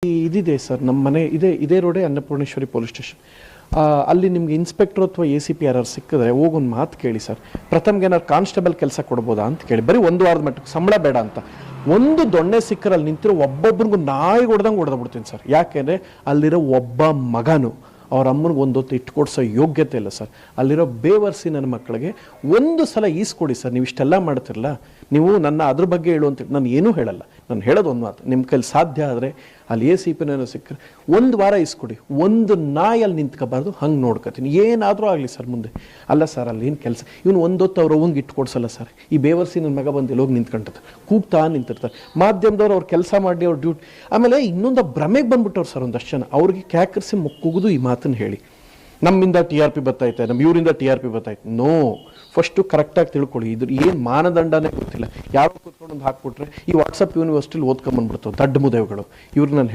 ಇದಿದೆ ಸರ್, ನಮ್ಮ ಮನೆ ಇದೇ ರೋಡೇ ಅನ್ನಪೂರ್ಣೇಶ್ವರಿ ಪೊಲೀಸ್ ಸ್ಟೇಷನ್. ಅಲ್ಲಿ ನಿಮ್ಗೆ ಇನ್ಸ್ಪೆಕ್ಟರ್ ಅಥವಾ ACP ಯಾರು ಸಿಕ್ಕಿದ್ರೆ ಹೋಗೊಂದು ಮಾತು ಕೇಳಿ ಸರ್, ಪ್ರಥಮ್ಗೆ ಏನಾದ್ರು ಕಾನ್ಸ್ಟೇಬಲ್ ಕೆಲಸ ಕೊಡ್ಬೋದಾ ಅಂತ ಕೇಳಿ. ಬರೀ 1 ವಾರದ ಮಟ್ಟಕ್ಕೆ ಸಂಬಳ ಬೇಡ ಅಂತ. ಒಂದು ದೊಣ್ಣೆ ಸಿಕ್ಕರಲ್ಲಿ ನಿಂತಿರೋ ಒಬ್ಬೊಬ್ಬರಿಗೂ ನಾಯಿ ಹೊಡೆದಂಗೆ ಹೊಡೆದ್ಬಿಡ್ತೀನಿ ಸರ್. ಯಾಕೆಂದರೆ ಅಲ್ಲಿರೋ ಒಬ್ಬ ಮಗನು ಅವ್ರ ಅಮ್ಮನಿಗೆ ಒಂದೊತ್ತು ಇಟ್ಕೊಡ್ಸೋ ಯೋಗ್ಯತೆ ಇಲ್ಲ ಸರ್. ಅಲ್ಲಿರೋ ಬೇವರ್ಸಿ ನನ್ನ ಮಕ್ಕಳಿಗೆ ಒಂದು ಸಲ ಈಸ್ಕೊಡಿ ಸರ್. ನೀವು ಇಷ್ಟೆಲ್ಲ ಮಾಡ್ತಿರಲ್ಲ, ನೀವು ನನ್ನ ಅದ್ರ ಬಗ್ಗೆ ಹೇಳು ಅಂತ ನಾನು ಏನೂ ಹೇಳಲ್ಲ. ನಾನು ಹೇಳೋದು ಒಂದು ಮಾತು, ನಿಮ್ಮ ಕೈಲಿ ಸಾಧ್ಯ ಆದರೆ ಅಲ್ಲಿ ACPನೇನೋ ಸಿಕ್ಕರೆ 1 ವಾರ ಇಸ್ಕೊಡಿ. ಒಂದು ನಾಯಲ್ಲಿ ನಿಂತ್ಕೋಬಾರ್ದು, ಹಂಗೆ ನೋಡ್ಕೊತೀನಿ. ಏನಾದರೂ ಆಗಲಿ ಸರ್ ಮುಂದೆ. ಅಲ್ಲ ಸರ್, ಅಲ್ಲಿ ಏನು ಕೆಲಸ, ಇವನು ಒಂದೊತ್ತು ಅವ್ರು ಅವಂಗೆ ಇಟ್ಟು ಕೊಡ್ಸಲ್ಲ ಸರ್. ಈ ಬೇವರ್ಸಿ ನನ್ನ ಮಗ ಬಂದು ಎಲ್ಲೋಗಿ ನಿಂತ್ಕೊಂಡಿರ್ತಾರೆ, ಕೂಗ್ತಾ ನಿಂತಿರ್ತಾರೆ. ಮಾಧ್ಯಮದವ್ರು ಅವ್ರು ಕೆಲಸ ಮಾಡಿ ಅವ್ರ ಡ್ಯೂಟಿ. ಆಮೇಲೆ ಇನ್ನೊಂದು ಭ್ರಮೆಗೆ ಬಂದ್ಬಿಟ್ಟವ್ರು ಸರ್ ಒಂದಷ್ಟು ಜನ. ಅವ್ರಿಗೆ ಕ್ಯಾಕರಿಸಿ ಮುಕ್ಕುಗುದು ಈ ಮಾತನ್ನು ಹೇಳಿ, ನಮ್ಮಿಂದ TRP ಬರ್ತೈತೆ, ನಮ್ಮ ಇವರಿಂದ TRP ಬರ್ತೈತೆ. ನೋ, ಫಸ್ಟು ಕರೆಕ್ಟಾಗಿ ತಿಳ್ಕೊಳ್ಳಿ. ಇದ್ರ ಏನು ಮಾನದಂಡನೇ ಗೊತ್ತಿಲ್ಲ. ಯಾರೋ ಕೂತ್ಕೊಂಡು ಒಂದು ಹಾಕ್ಬಿಟ್ರೆ ಈ ವಾಟ್ಸಪ್ ಯೂನಿವರ್ಸಿಟಿಲಿ ಓದ್ಕೊಂಬಂದ್ಬಿಡ್ತಾವೆ ದಡ್ಡ ಮುದೇವುಗಳು. ಇವ್ರಿಗೆ ನಾನು